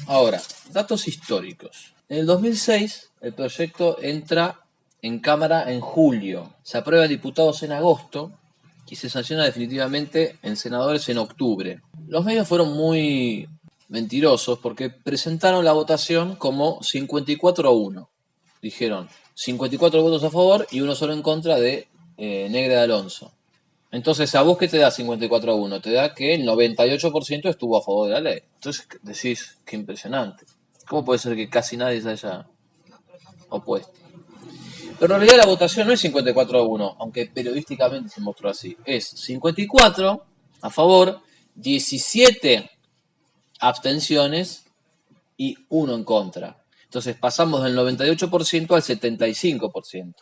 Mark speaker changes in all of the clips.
Speaker 1: Ahora, datos históricos. En el 2006, el proyecto entra en Cámara en julio. Se aprueba en diputados en agosto y se sanciona definitivamente en senadores en octubre. Los medios fueron muy mentirosos porque presentaron la votación como 54-1. Dijeron 54 votos a favor y uno solo en contra de Negre de Alonso. Entonces, ¿a vos qué te da 54-1? Te da que el 98% estuvo a favor de la ley. Entonces decís, qué impresionante. ¿Cómo puede ser que casi nadie se haya opuesto? Pero en realidad la votación no es 54-1, aunque periodísticamente se mostró así. Es 54 a favor, 17 abstenciones y 1 en contra. Entonces pasamos del 98% al 75%,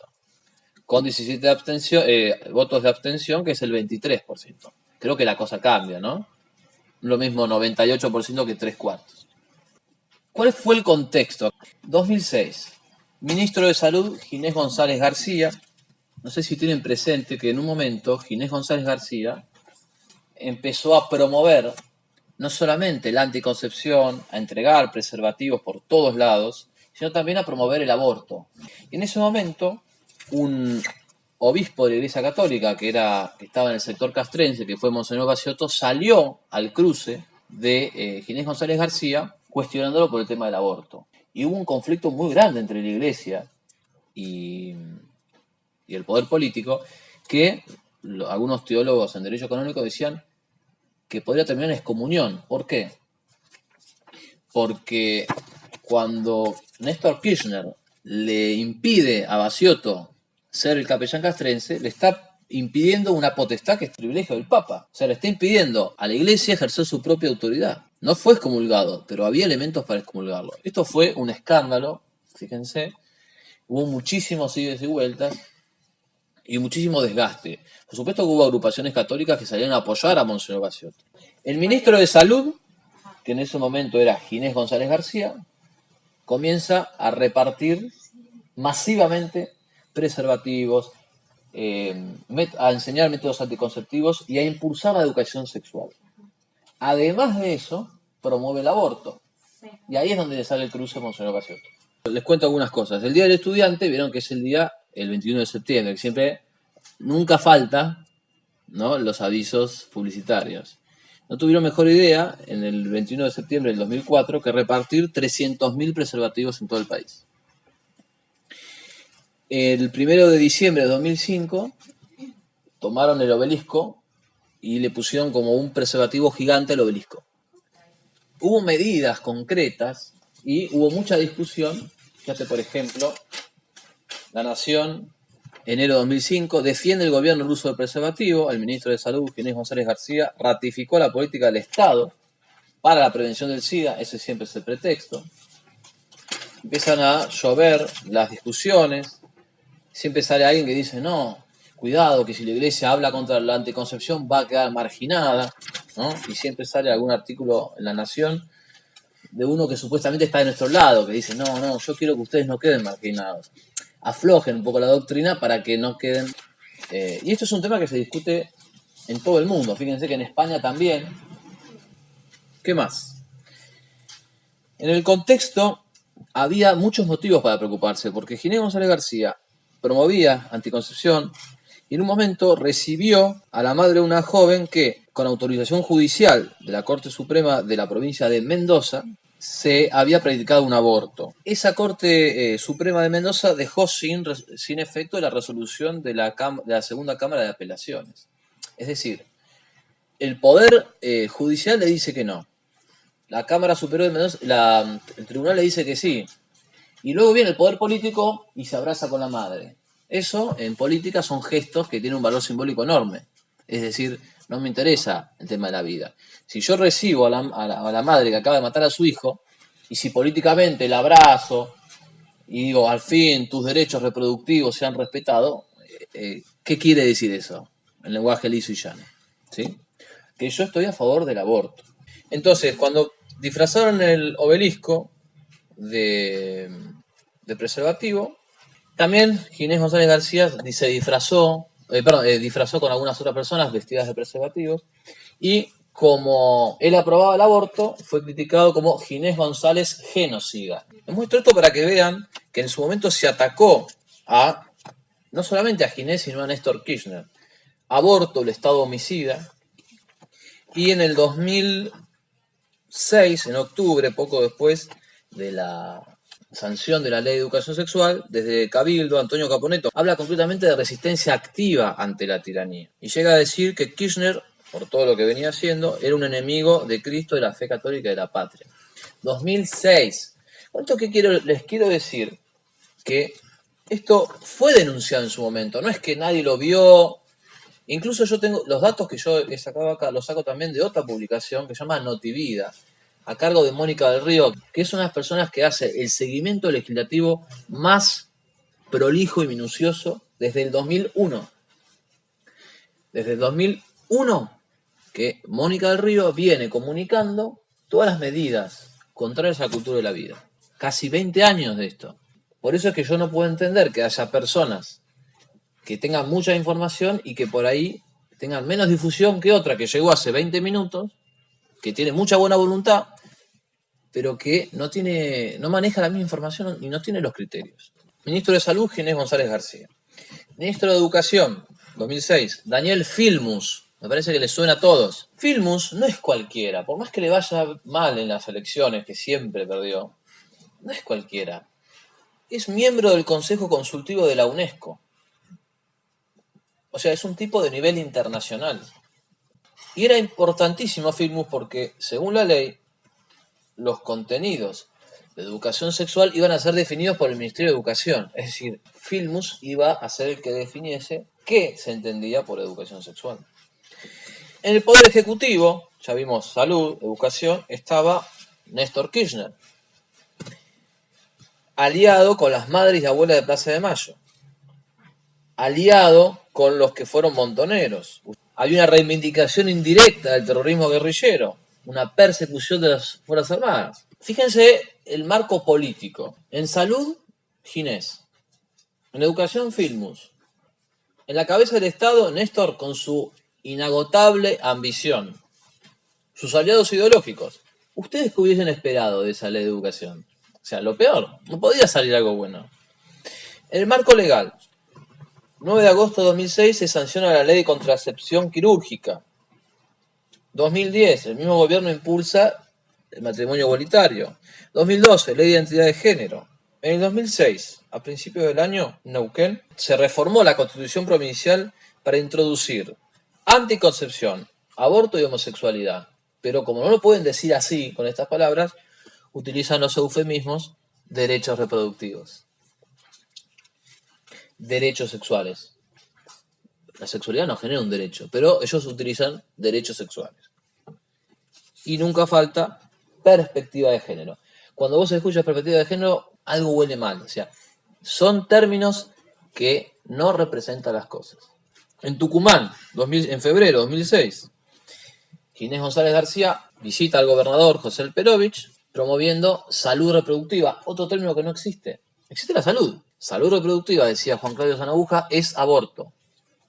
Speaker 1: con 17 votos de abstención, que es el 23%. Creo que la cosa cambia, ¿no? Lo mismo 98% que 3/4. ¿Cuál fue el contexto? 2006. Ministro de Salud, Ginés González García. No sé si tienen presente que en un momento Ginés González García empezó a promover no solamente la anticoncepción, a entregar preservativos por todos lados, sino también a promover el aborto. Y en ese momento, un obispo de la Iglesia Católica, que estaba en el sector castrense, que fue Monseñor Baciotto, salió al cruce de Ginés González García cuestionándolo por el tema del aborto. Y hubo un conflicto muy grande entre la Iglesia y el poder político, que algunos teólogos en derecho canónico decían que podría terminar en excomunión. ¿Por qué? Porque cuando Néstor Kirchner le impide a Baciotto ser el capellán castrense, le está impidiendo una potestad que es privilegio del Papa. O sea, le está impidiendo a la Iglesia ejercer su propia autoridad. No fue excomulgado, pero había elementos para excomulgarlo. Esto fue un escándalo, fíjense. Hubo muchísimos ides y vueltas y muchísimo desgaste. Por supuesto que hubo agrupaciones católicas que salieron a apoyar a Monseñor Baciotto. El ministro de Salud, que en ese momento era Ginés González García, comienza a repartir masivamente preservativos, a enseñar métodos anticonceptivos y a impulsar la educación sexual. Además de eso, promueve el aborto. Y ahí es donde le sale el cruce con Monseñor Baciotto. Les cuento algunas cosas. El Día del Estudiante, vieron que es el 21 de septiembre, que siempre, nunca falta, ¿no?, los avisos publicitarios. No tuvieron mejor idea, en el 21 de septiembre del 2004, que repartir 300.000 preservativos en todo el país. El 1 de diciembre de 2005, tomaron el obelisco y le pusieron como un preservativo gigante al obelisco. Hubo medidas concretas y hubo mucha discusión. Fíjate, por ejemplo, La Nación, enero de 2005, defiende el gobierno el uso del preservativo. El ministro de Salud, Ginés González García, ratificó la política del Estado para la prevención del SIDA. Ese siempre es el pretexto. Empiezan a llover las discusiones. Siempre sale alguien que dice, no, cuidado, que si la Iglesia habla contra la anticoncepción va a quedar marginada, ¿no? Y siempre sale algún artículo en La Nación de uno que supuestamente está de nuestro lado, que dice, no, yo quiero que ustedes no queden marginados. Aflojen un poco la doctrina para que no queden... y esto es un tema que se discute en todo el mundo. Fíjense que en España también. ¿Qué más? En el contexto había muchos motivos para preocuparse, porque Ginés González García promovía anticoncepción y en un momento recibió a la madre de una joven que, con autorización judicial de la Corte Suprema de la provincia de Mendoza, se había practicado un aborto. Esa Corte Suprema de Mendoza dejó sin efecto la resolución de la Segunda Cámara de Apelaciones. Es decir, el Poder Judicial le dice que no. La Cámara Superior de Mendoza, el Tribunal le dice que sí. Y luego viene el poder político y se abraza con la madre. Eso, en política, son gestos que tienen un valor simbólico enorme. Es decir, no me interesa el tema de la vida. Si yo recibo a la madre que acaba de matar a su hijo, y si políticamente la abrazo y digo, al fin, tus derechos reproductivos se han respetado, ¿qué quiere decir eso? En lenguaje liso y llano, ¿sí? Que yo estoy a favor del aborto. Entonces, cuando disfrazaron el obelisco de preservativo, también Ginés González García se disfrazó con algunas otras personas vestidas de preservativos y como él aprobaba el aborto, fue criticado como Ginés González genocida. Les muestro esto para que vean que en su momento se atacó a, no solamente a Ginés, sino a Néstor Kirchner. Aborto, el Estado homicida. Y en el 2006, en octubre, poco después de la sanción de la Ley de Educación Sexual, desde Cabildo, Antonio Caponeto habla concretamente de resistencia activa ante la tiranía. Y llega a decir que Kirchner, por todo lo que venía haciendo, era un enemigo de Cristo, de la fe católica y de la patria. 2006. ¿Cuánto que les quiero decir? Que esto fue denunciado en su momento. No es que nadie lo vio. Incluso yo tengo los datos que yo he sacado acá, los saco también de otra publicación que se llama Notivida, a cargo de Mónica del Río, que es una de las personas que hace el seguimiento legislativo más prolijo y minucioso desde el 2001. Desde el 2001 que Mónica del Río viene comunicando todas las medidas contrarias a la cultura de la vida. Casi 20 años de esto. Por eso es que yo no puedo entender que haya personas que tengan mucha información y que por ahí tengan menos difusión que otra que llegó hace 20 minutos, que tiene mucha buena voluntad, pero que no maneja la misma información y no tiene los criterios. Ministro de Salud, Ginés González García. Ministro de Educación, 2006, Daniel Filmus. Me parece que le suena a todos. Filmus no es cualquiera, por más que le vaya mal en las elecciones, que siempre perdió, no es cualquiera. Es miembro del Consejo Consultivo de la UNESCO. O sea, es un tipo de nivel internacional. Y era importantísimo Filmus porque, según la ley, los contenidos de educación sexual iban a ser definidos por el Ministerio de Educación. Es decir, Filmus iba a ser el que definiese qué se entendía por educación sexual. En el Poder Ejecutivo, ya vimos salud, educación, estaba Néstor Kirchner, aliado con las madres y abuelas de Plaza de Mayo, aliado con los que fueron montoneros. Había una reivindicación indirecta del terrorismo guerrillero, una persecución de las Fuerzas Armadas. Fíjense el marco político. En salud, Ginés. En educación, Filmus. En la cabeza del Estado, Néstor con su inagotable ambición. Sus aliados ideológicos. ¿Ustedes qué hubiesen esperado de esa ley de educación? O sea, lo peor. No podía salir algo bueno. En el marco legal. 9 de agosto de 2006 se sanciona la ley de contracepción quirúrgica. 2010, el mismo gobierno impulsa el matrimonio igualitario. 2012, ley de identidad de género. En el 2006, a principios del año, en Neuquén, se reformó la Constitución Provincial para introducir anticoncepción, aborto y homosexualidad. Pero como no lo pueden decir así, con estas palabras, utilizan los eufemismos derechos reproductivos. Derechos sexuales. La sexualidad no genera un derecho, pero ellos utilizan derechos sexuales. Y nunca falta perspectiva de género. Cuando vos escuchas perspectiva de género, algo huele mal. O sea, son términos que no representan las cosas. En Tucumán, en febrero de 2006, Ginés González García visita al gobernador José Elperovich promoviendo salud reproductiva, otro término que no existe. Existe la salud. Salud reproductiva, decía Juan Claudio Zanabuja, es aborto.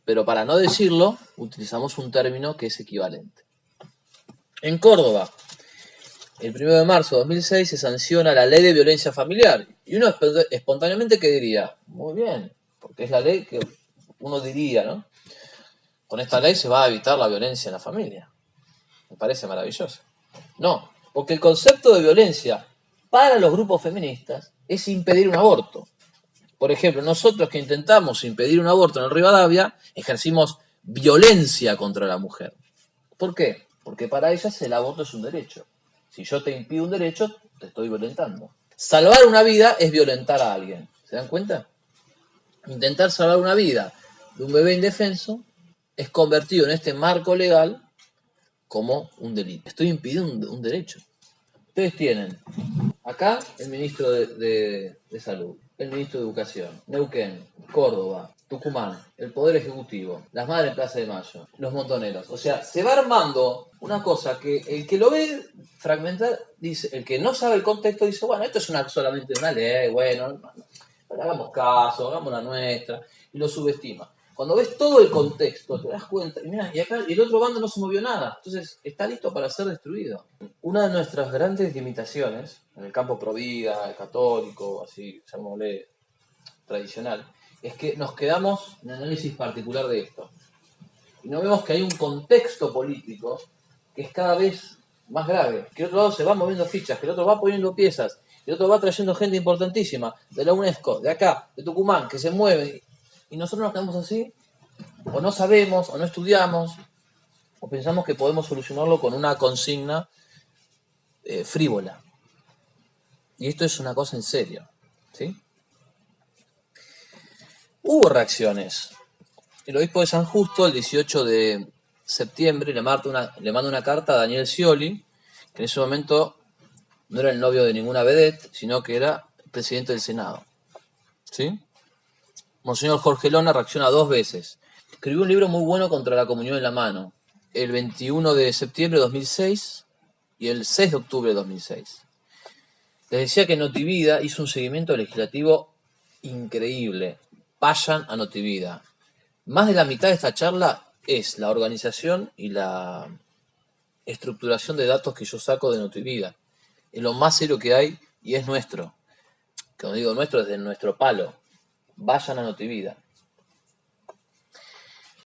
Speaker 1: Pero para no decirlo, utilizamos un término que es equivalente. En Córdoba, el 1 de marzo de 2006 se sanciona la ley de violencia familiar. Y uno espontáneamente que diría, muy bien, porque es la ley que uno diría, ¿no? Con esta ley se va a evitar la violencia en la familia. Me parece maravilloso. No, porque el concepto de violencia para los grupos feministas es impedir un aborto. Por ejemplo, nosotros que intentamos impedir un aborto en el Rivadavia, ejercimos violencia contra la mujer. ¿Por qué? Porque para ellas el aborto es un derecho. Si yo te impido un derecho, te estoy violentando. Salvar una vida es violentar a alguien. ¿Se dan cuenta? Intentar salvar una vida de un bebé indefenso es convertido en este marco legal como un delito. Estoy impidiendo un derecho. Ustedes tienen acá el ministro de Salud, el ministro de Educación, Neuquén, Córdoba, Tucumán, el Poder Ejecutivo, las Madres Plaza de Mayo, los montoneros. O sea, se va armando una cosa que el que lo ve fragmentar, dice, el que no sabe el contexto dice, bueno, esto es solamente una ley, bueno, no hagamos caso, hagamos la nuestra, y lo subestima. Cuando ves todo el contexto, te das cuenta, y mira, y acá y el otro bando no se movió nada, entonces está listo para ser destruido. Una de nuestras grandes limitaciones, en el campo provida, el católico, así, llamémosle tradicional, es que nos quedamos en análisis particular de esto. Y no vemos que hay un contexto político que es cada vez más grave, que el otro lado se va moviendo fichas, que el otro va poniendo piezas, que el otro va trayendo gente importantísima, de la UNESCO, de acá, de Tucumán, que se mueve, y nosotros nos quedamos así, o no sabemos, o no estudiamos, o pensamos que podemos solucionarlo con una consigna frívola. Y esto es una cosa en serio, ¿sí? Hubo reacciones. El obispo de San Justo, el 18 de septiembre, le manda una carta a Daniel Scioli, que en ese momento no era el novio de ninguna vedette, sino que era el presidente del Senado. ¿Sí? Monseñor Jorge Lona reacciona 2 veces. Escribió un libro muy bueno contra la comunión en la mano, el 21 de septiembre de 2006 y el 6 de octubre de 2006. Les decía que Notivida hizo un seguimiento legislativo increíble. Vayan a Notivida. Más de la mitad de esta charla es la organización y la estructuración de datos que yo saco de Notivida. Es lo más serio que hay y es nuestro. Cuando digo nuestro, es de nuestro palo. Vayan a Notivida.